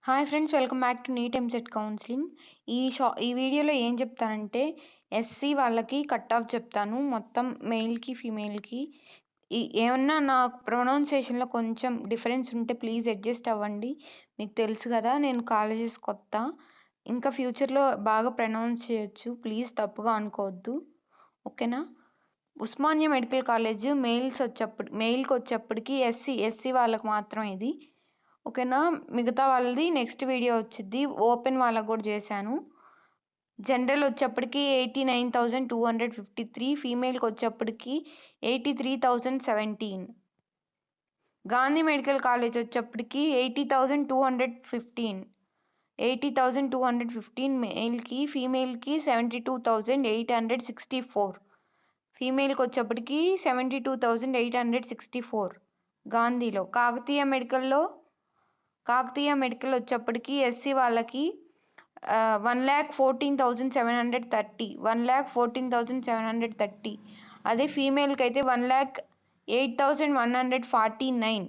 Hi friends, welcome back to NEET EAMCET counselling. ఈ వీడియోలో ఏం చెప్తానంటే ఎస్సీ వాళ్ళకి కట్ ఆఫ్ చెప్తాను, మొత్తం మెయిల్కి ఫీమేల్కి. ఏమన్నా నా ప్రొనౌన్సియేషన్లో కొంచెం డిఫరెన్స్ ఉంటే ప్లీజ్ అడ్జస్ట్ అవ్వండి. మీకు తెలుసు కదా, నేను కాలేజెస్ కొత్త, ఇంకా ఫ్యూచర్లో బాగా ప్రొనౌన్స్ చేయొచ్చు, ప్లీజ్ తప్పుగా అనుకోవద్దు, ఓకేనా. ఉస్మానియా మెడికల్ కాలేజ్ మెయిల్కి వచ్చేప్పటికి ఎస్సీ వాళ్ళకి మాత్రం ఇది, ఓకేనా. మిగతా వాళ్ళది నెక్స్ట్ వీడియో వచ్చింది, ఓపెన్ వాళ్ళకు కూడా చేశాను. జనరల్ వచ్చేప్పటికి 89,253, ఫీమేల్కి వచ్చేప్పటికి 83,017. గాంధీ మెడికల్ కాలేజ్ వచ్చేప్పటికి 80,215 మెయిల్కి, ఫీమేల్కి 72,864. ఫీమేల్కి వచ్చేప్పటికి 72,864 గాంధీలో. కాకతీయ మెడికల్ వచ్చేప్పటికి ఎస్సీ వాళ్ళకి 1,14,730, 1,14,730. అదే ఫీమేల్కి అయితే 1,08,149,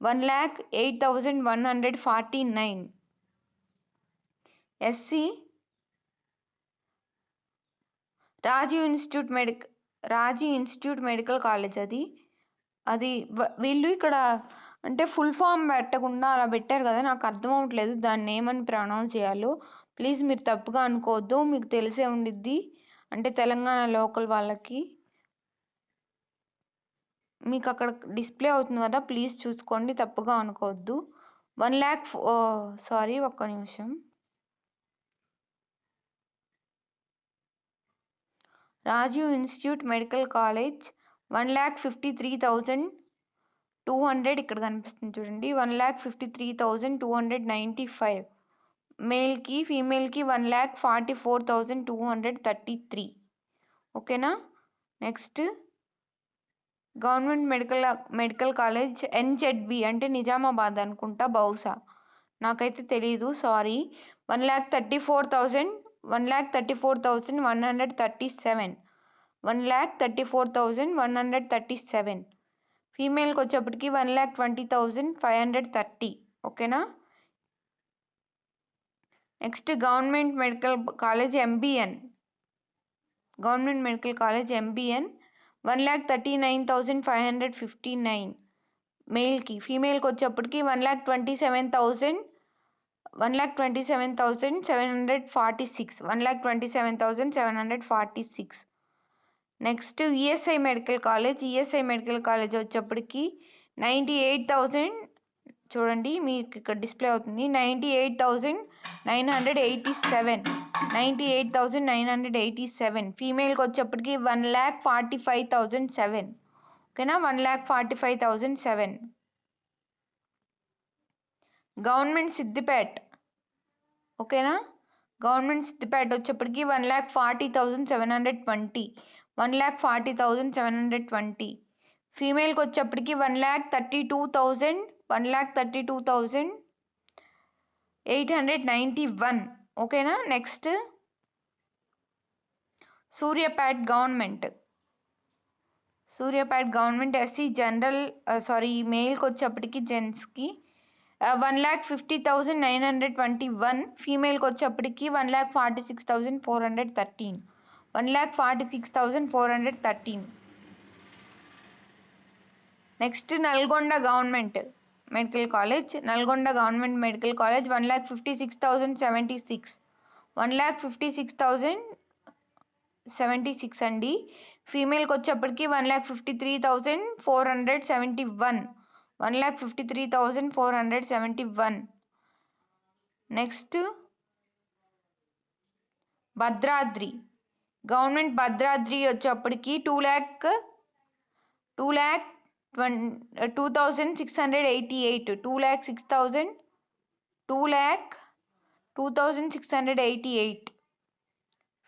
1,08,149. SC Rajiv institute medical college అది వీళ్ళు ఇక్కడ అంటే ఫుల్ ఫామ్ పెట్టకుండా అలా పెట్టారు కదా, నాకు అర్థం అవ్వట్లేదు దాన్ని ఏమని ప్రొనౌన్స్ చేయాలో. ప్లీజ్ మీరు తప్పుగా అనుకోవద్దు, మీకు తెలిసే ఉండిద్ది, అంటే తెలంగాణ లోకల్ వాళ్ళకి. మీకు అక్కడ డిస్ప్లే అవుతుంది కదా, ప్లీజ్ చూసుకోండి, తప్పుగా అనుకోవద్దు. 1,00,000 ఒక్క నిమిషం. రాజీవ్ ఇన్స్టిట్యూట్ మెడికల్ కాలేజ్ 1,53,200 ఇక్కడ కనిపిస్తుంది చూడండి, 1,53,295. మేల్కి ఫీమేల్కి 1,44,233, ఓకేనా. నెక్స్ట్ గవర్నమెంట్ మెడికల్ కాలేజ్ ఎన్జెడ్బి అంటే నిజామాబాద్ అనుకుంటా, బహుశా నాకైతే తెలీదు, సారీ. 1,34,137, 1,34,137. ఫీమేల్కి వచ్చేప్పటికి 1,20,530, ఓకేనా. Next government medical college MBN 1,39,559 మేల్కి. ఫీమేల్కి వచ్చేప్పటికి 1,27,746, 1,27,746. నెక్స్ట్ ఈఎస్ఐ మెడికల్ కాలేజ్ వచ్చేప్పటికి 98,000, చూడండి మీకు ఇక్కడ డిస్ప్లే అవుతుంది, 98,987. ఫీమేల్కి వచ్చేప్పటికి 1,45,007, ఓకేనా, 1,45,007. గవర్నమెంట్ సిద్దిపేట, ఓకేనా. గవర్నమెంట్ సిద్దిపేట వచ్చేప్పటికి 1,40,720, 1,40,720. ఫీమేల్కి వచ్చేప్పటికి 1,32,891, ఓకేనా. Next Suryapet government SC general, మెయిల్కి వచ్చేప్పటికి జెంట్స్కి 1,50,921, ఫీమేల్కి వచ్చేప్పటికి 1,46,413, 1,46,413. Next Nalgonda government medical college 1,56,076, 1,56,076 అండి. ఫీమేల్కి వచ్చేప్పటికి 1,53,471, 1,53,471. నెక్స్ట్ భద్రాద్రి వచ్చేప్పటికి 2,06,688, 2,02,688.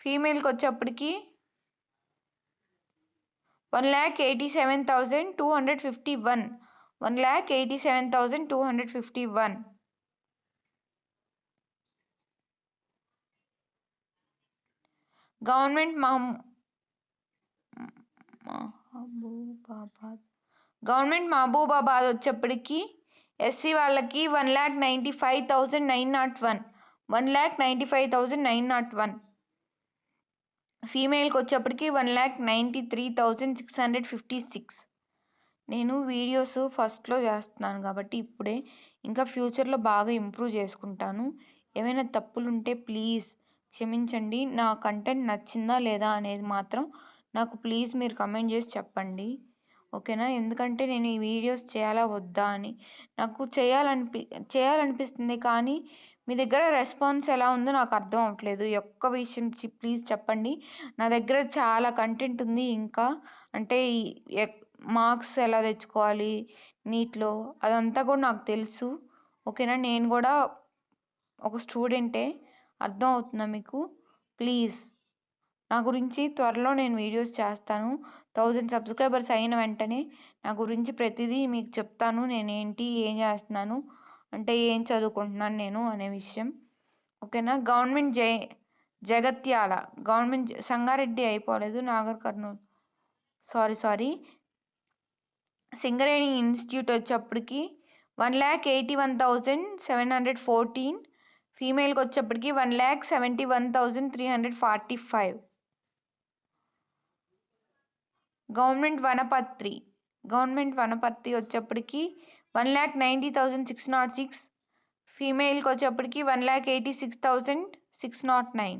ఫీమేల్కి వచ్చేప్పటికి 1,87,251, 1,87,251. గవర్నమెంట్ మహబూబాబాద్ వచ్చేప్పటికి ఎస్సీ వాళ్ళకి 1,95,901, 1,95,901. ఫీమేల్కి వచ్చేప్పటికి 1,93,656. నేను వీడియోస్ ఫస్ట్లో చేస్తున్నాను కాబట్టి ఇప్పుడే, ఇంకా ఫ్యూచర్లో బాగా ఇంప్రూవ్ చేసుకుంటాను. ఏమైనా తప్పులు ఉంటే ప్లీజ్ క్షమించండి. నా కంటెంట్ నచ్చిందా లేదా అనేది మాత్రం నాకు ప్లీజ్ మీరు కమెంట్ చేసి చెప్పండి, ఓకేనా? ఎందుకంటే నేను ఈ వీడియోస్ చేయాలా వద్దా అని నాకు చేయాలనిపిస్తుంది, కానీ మీ దగ్గర రెస్పాన్స్ ఎలా ఉందో నాకు అర్థం అవ్వట్లేదు. ఈ ఒక్క విషయం ప్లీజ్ చెప్పండి. నా దగ్గర చాలా కంటెంట్ ఉంది ఇంకా, అంటే మార్క్స్ ఎలా తెచ్చుకోవాలి నీట్లో అదంతా కూడా నాకు తెలుసు, ఓకేనా? నేను కూడా ఒక స్టూడెంటే, అర్థం అవుతుందా మీకు? ప్లీజ్ నా గురించి త్వరలో నేను వీడియోస్ చేస్తాను. 1000 సబ్స్క్రైబర్స్ అయిన వెంటనే నా గురించి ప్రతిదీ మీకు చెప్తాను. నేనేంటి, ఏం చేస్తున్నాను, అంటే ఏం చదువుకుంటున్నాను నేను అనే విషయం, ఓకేనా? జగత్యాల గవర్నమెంట్ సంగారెడ్డి అయిపోలేదు, నాగర్ కర్నూలు, సారీ సింగరేణి ఇన్స్టిట్యూట్ వచ్చేప్పటికి 1,81,714. ఫీమేల్కి వచ్చేప్పటికి 1,71,345. గవర్నమెంట్ వనపర్తి వచ్చేప్పటికి 1,90,606. ఫీమేల్కి వచ్చేప్పటికి 1,86,609.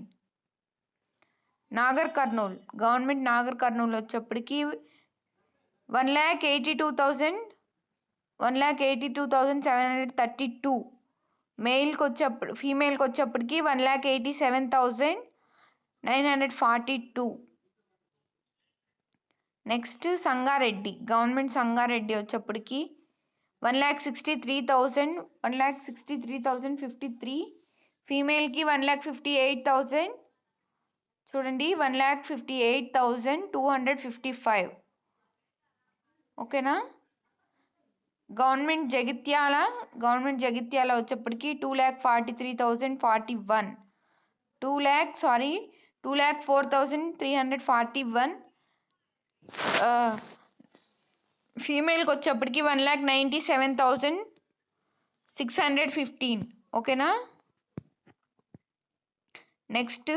గవర్నమెంట్ నాగర్ కర్నూలు వచ్చేప్పటికి 1,82,732. ఫీమేల్కి వచ్చేప్పటికి 1,87,942. నెక్స్ట్ గవర్నమెంట్ సంగారెడ్డి వచ్చేప్పటికి 1,63,053. ఫీమేల్కి 1,58,000, చూడండి 1,58,255, ఓకేనా? గవర్నమెంట్ జగిత్యాల వచ్చేప్పటికి 2,43,041. 2,04,341. ఫీమేల్కి వచ్చేప్పటికి 1,97,615, ఓకేనా? Next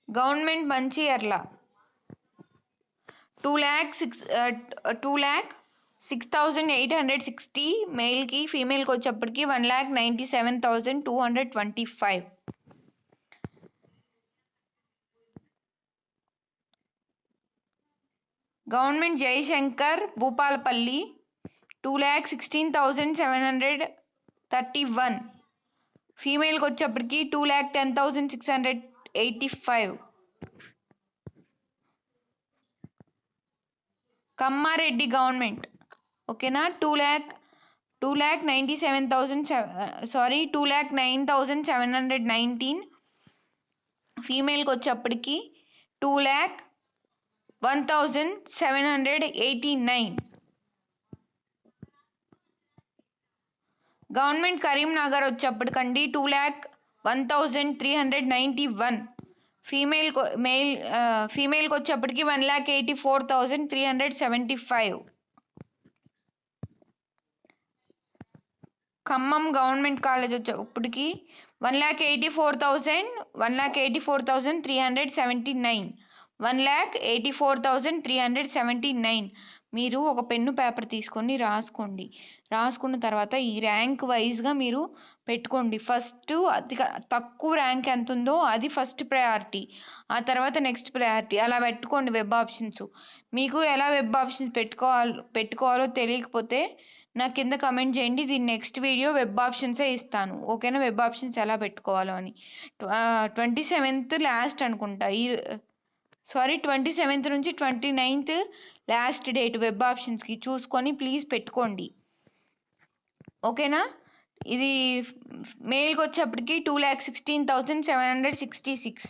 government Mancherial 2,06,860. మేల్కి. ఫీమేల్కి వచ్చేప్పటికి 1,97,225. గవర్నమెంట్ జయశంకర్ భూపాలపల్లి 2,16,731. ఫీమేల్కి వచ్చేప్పటికి 2,10,685. కమ్మారెడ్డి గవర్నమెంట్, ఓకేనా? 2,09,719. ఫీమేల్కి వచ్చేప్పటికి 2,01,789. గవర్నమెంట్ కరీంనగర్ వచ్చేప్పటికండి 2,01,391. ఫీమేల్కి వచ్చేప్పటికి 1,84,375. ఖమ్మం గవర్నమెంట్ కాలేజ్ వచ్చేప్పటికి 1,84,379. 1,84,379. మీరు ఒక పెన్ను పేపర్ తీసుకొని రాసుకున్న తర్వాత ఈ ర్యాంక్ వైజ్గా మీరు పెట్టుకోండి. ఫస్ట్ తక్కువ ర్యాంక్ ఎంత ఉందో అది ఫస్ట్ ప్రయారిటీ, ఆ తర్వాత నెక్స్ట్ ప్రయారిటీ, అలా పెట్టుకోండి. వెబ్ ఆప్షన్స్ మీకు ఎలా వెబ్ ఆప్షన్స్ పెట్టుకోవాలో తెలియకపోతే నా కింద కమెంట్ చేయండి. దీని నెక్స్ట్ వీడియో వెబ్ ఆప్షన్సే ఇస్తాను, ఓకేనా? వెబ్ ఆప్షన్స్ ఎలా పెట్టుకోవాలో అని. 27th లాస్ట్ అనుకుంటా, 27th నుంచి 29th లాస్ట్ డేట్ వెబ్ ఆప్షన్స్కి, చూసుకొని ప్లీజ్ పెట్టుకోండి, ఓకేనా? ఇది మేల్కి వచ్చేప్పటికి 2,16,766.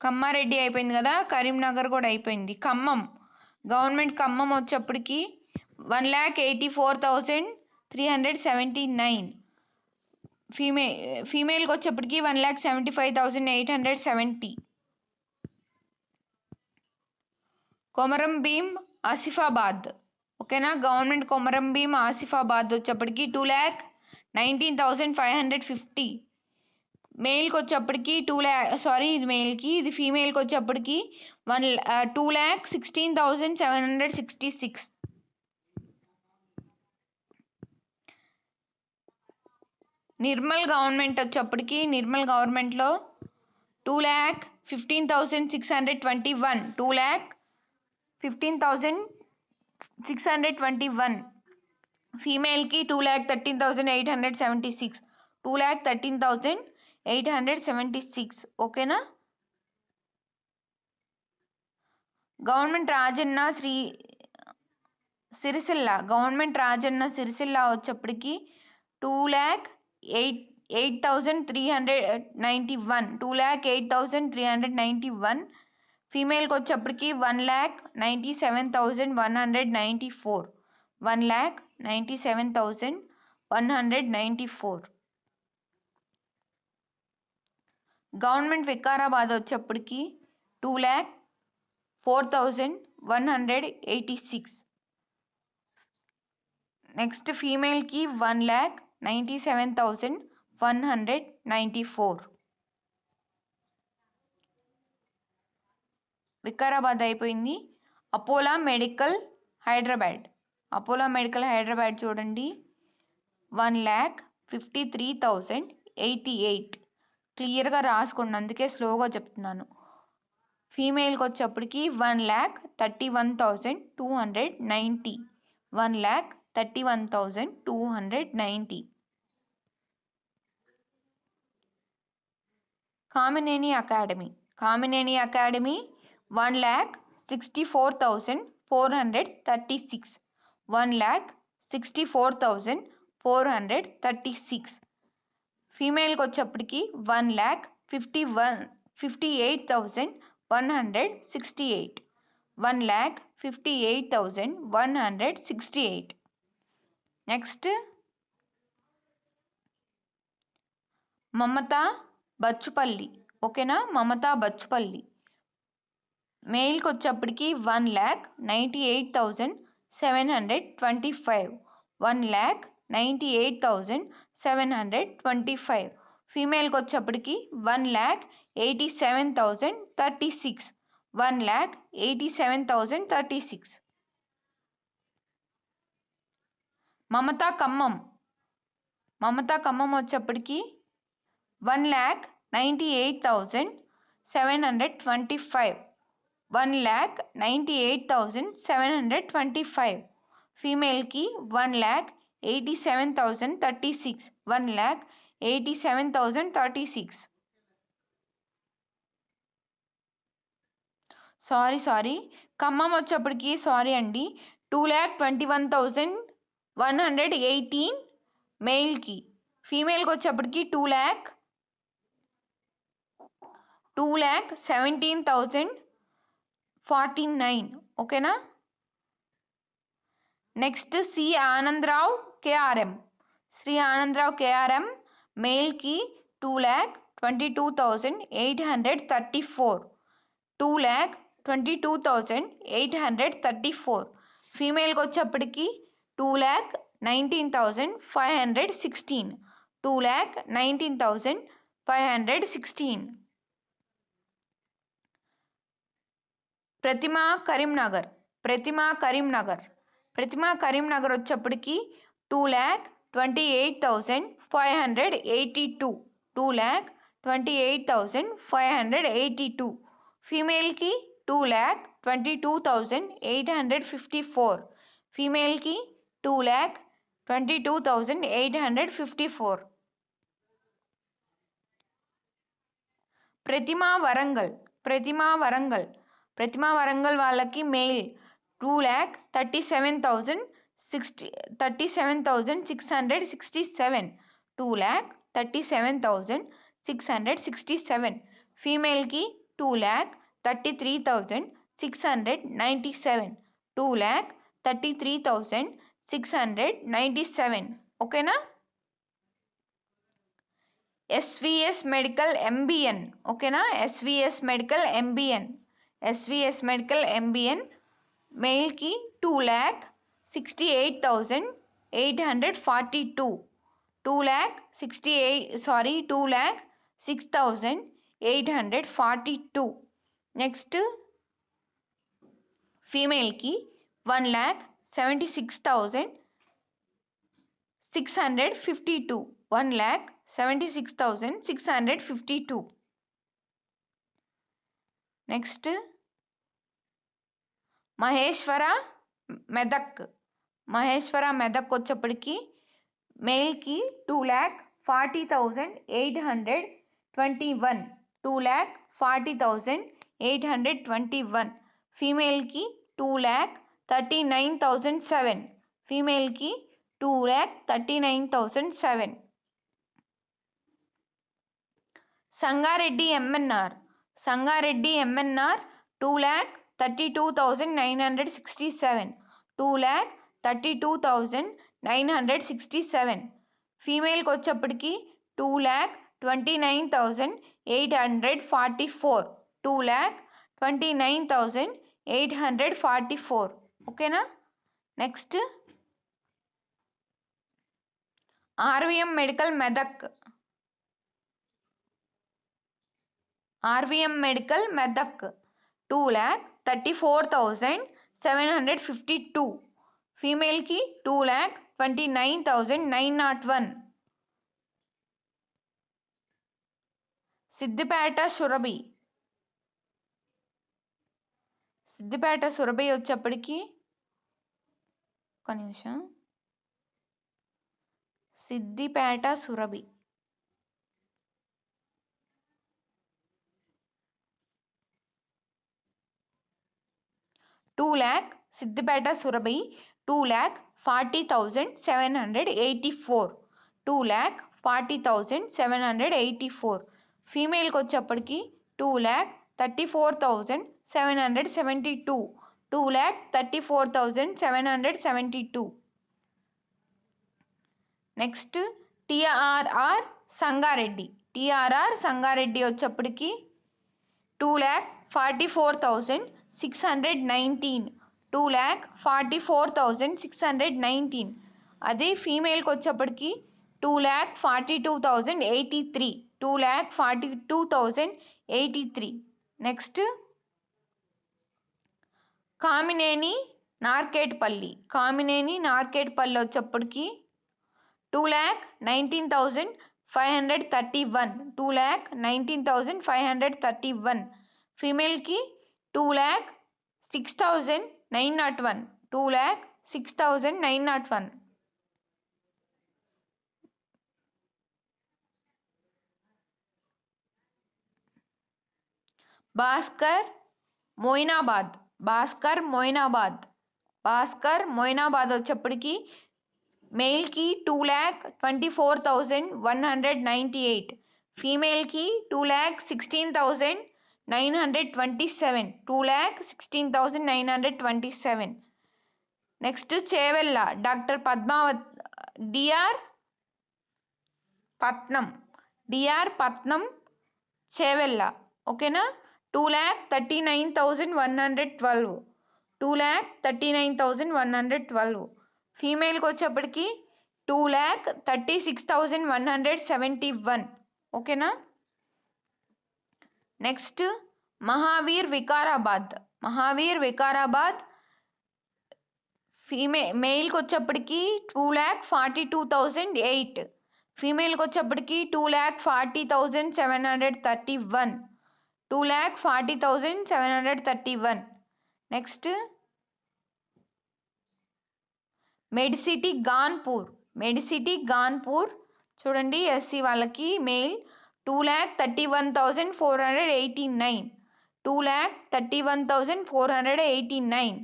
కమ్మారెడ్డి అయిపోయింది కదా, కరీంనగర్ కూడా అయిపోయింది. గవర్నమెంట్ ఖమ్మం వచ్చేప్పటికి 1,84,379. ఫీమేల్కి వచ్చేప్పటికి 1,75,870. కొమరం భీం ఆసిఫాబాద్, ఓకేనా. గవర్నమెంట్ కొమరం భీం ఆసిఫాబాద్ వచ్చేప్పటికి 2,19,550. మేల్కి వచ్చేప్పటికి ఇది మేల్కి, ఇది ఫీమేల్కి వచ్చేప్పటికి 2,16,766. నిర్మల్ గవర్నమెంట్ వచ్చేప్పటికి నిర్మల్ గవర్నమెంట్లో 2,15,621. 2,15,621. ఫీమేల్కి 2,13,876. 2,13,876, ఓకేనా. గవర్నమెంట్ రాజన్న సిరిసిల్ల వచ్చేప్పటికి 2,08,391. 2,08,391. ఫీమేల్కి వచ్చేప్పటికి 1,97,194. 1,97,194. గవర్నమెంట్ వికారాబాద్ వచ్చేప్పటికి 2,04,186. నెక్స్ట్ ఫీమేల్కి 1,97,194. వికారాబాద్ అయిపోయింది. అపోలో మెడికల్ హైదరాబాద్ చూడండి, 1,53,088. క్లియర్గా రాసుకోండి, అందుకే స్లోగా చెప్తున్నాను. ఫీమేల్కి వచ్చేప్పటికి 1,31,290. 1,31,290. కామినేని అకాడమీ 1,64,436. 1,64,436. ఫీమేల్కి వచ్చేప్పటికి 1,58,168. 1,58,168. నెక్స్ట్ మమతా బచ్చుపల్లి, ఓకేనా. మమతా బచ్చుపల్లి మెయిల్కి వచ్చేప్పటికి 1,98,725. 1,98,725. ఫీమేల్కి వచ్చేప్పటికి 1,87,036. 1,87,036. మమతా ఖమ్మం వచ్చేప్పటికి 1,98,725. 1,98,725. ఫీమేల్కి 1,87,036. 1,87,036. సారీ ఖమ్మం వచ్చేప్పటికి 2,21,118 మెయిల్కి. ఫీమేల్కి వచ్చేప్పటికి 2,17,049, ఓకేనా. నెక్స్ట్ శ్రీ ఆనందరావు కేఆర్ఎం మెయిల్కి 2,22,834. 2,22,834. ఫీమేల్కి వచ్చేప్పటికి 2,19,516. 2,19,516. ప్రతిమా కరీంనగర్ వచ్చేప్పటికి 2,28,582. 2,28,582. ఫీమేల్కి 2,22,854. ఫీమేల్కి 2,22,854. ప్రతిమా వరంగల్ వాళ్ళకి మెయిల్ 2,37,667. 2,37,667. ఫీమేల్కి 2,33,697. 2,33,697, ఓకేనా. ఎస్విఎస్ మెడికల్ ఎంబీఎన్, ఓకేనా. ఎస్విఎస్ మెడికల్ ఎంబీఎన్ మేల్కి 2,68,842 2,06,842. నెక్స్ట్ ఫీమేల్కి 1,76,652 1,76,652. నెక్స్ట్ మహేశ్వర మెదక్ వచ్చేప్పటికి మేల్కి 2,40,821 2,40,821. ఫీమేల్కి 2,39,007 ఫీమేల్కి 2,39,007. సంగారెడ్డి ఎంఎన్ఆర్ 2,32,967 2,32,967. ఫీమేల్కి వచ్చేప్పటికి 2,29,844 2,29,844. ఓకేనా. Next RVM medical Medak 2,34,752 ఫీమేల్కి 2,29,901. Siddipet Surabhi వచ్చేప్పటికి ఒక నిమిషం. సిద్దిపేట సురభి 2,40,784 2,40,784. ఫీమేల్కి వచ్చేప్పటికి 2,34,772 2,34,772. నెక్స్ట్ టిఆర్ఆర్ సంగారెడ్డి వచ్చేప్పటికి 2,44,619 2,44,619. అదే ఫీమేల్కి వచ్చేప్పటికి 2,42,083 2,42,083. నెక్స్ట్ కామినేని నార్కేట్పల్లి వచ్చేప్పటికి 2,19,531 2,19,531. ఫీమేల్కి 2,06,901 2,06,901. భాస్కర్ మొయినాబాద్ వచ్చేప్పటికి మేల్కి 2,24,198 ఫీమేల్కి 2,16,927 2,16,927. నెక్స్ట్ చేవెళ్ళ డాక్టర్ డిఆర్ పట్నం చేవెళ్ళ. ఓకేనా. 2,39,112 2,39,112. ఫీమేల్కి వచ్చేప్పటికి 2,36,171. ఓకేనా. నెక్స్ట్ మహావీర్ వికారాబాద్ మేల్కి వచ్చేప్పటికి 2,42,008 ఫీమేల్కి వచ్చేప్పటికి 2,40,731 2,40,731. నెక్స్ట్ మెడ్సిటీ గాన్పూర్ చూడండి. ఎస్సీ వాళ్ళకి మేల్ 2,31,489 2,31,489.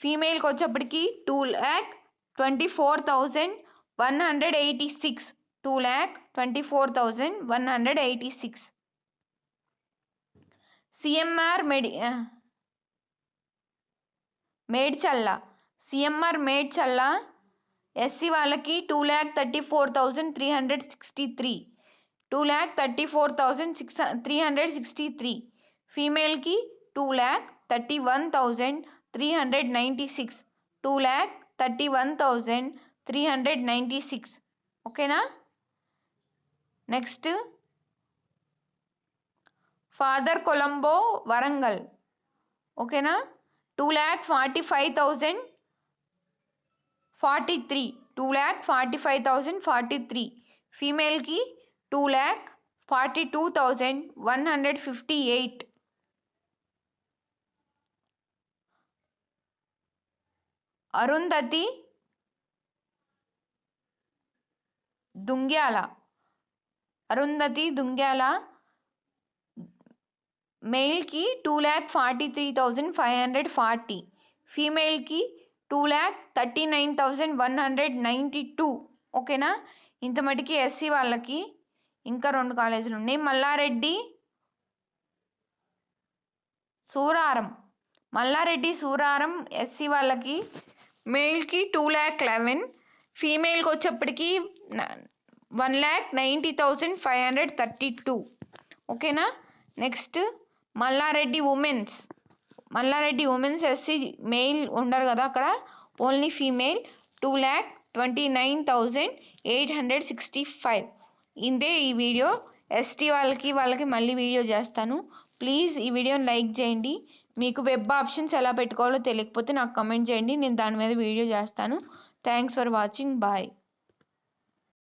ఫీమేల్కి వచ్చేప్పటికి 2,24,186 2,24,186. సిఎంఆర్ మేడ్చల్ల ఎస్సీ వాళ్ళకి 2,34,363 2,34,363. ఫీమేల్కి 2,31,363 396, 2,31,396. ఓకేనా. Next father Colombo Warangal. ఓకేనా. 2,45,043, 2,45,043. ఫీమేల్కి 2,42,158. అరుంధతి దుంగ్యాల, మేల్కి 2,43,540, ఫీమేల్కి 2,39,192. ఓకేనా. ఇంత మటుకి ఎస్సీ వాళ్ళకి. ఇంకా 2 కాలేజీలు ఉన్నాయి. మల్లారెడ్డి సూరారం ఎస్సీ వాళ్ళకి మేల్కి 2,11,000, ఫీమేల్కి వచ్చేప్పటికి 1,90,532. ఓకేనా. Next Mallareddy women's SC male ఉండరు కదా అక్కడ, ఓన్లీ ఫీమేల్, 2,29,865. ఇంతే ఈ వీడియో. ఎస్టీ వాళ్ళకి మళ్ళీ వీడియో చేస్తాను. ప్లీజ్ ఈ వీడియోని లైక్ చేయండి. మీకు వెబ్ ఆప్షన్స్ ఎలా పెట్టుకోవాలో తెలియకపోతే నాకు కమెంట్ చేయండి, నేను దాని మీద వీడియో చేస్తాను. Thanks for watching. బాయ్.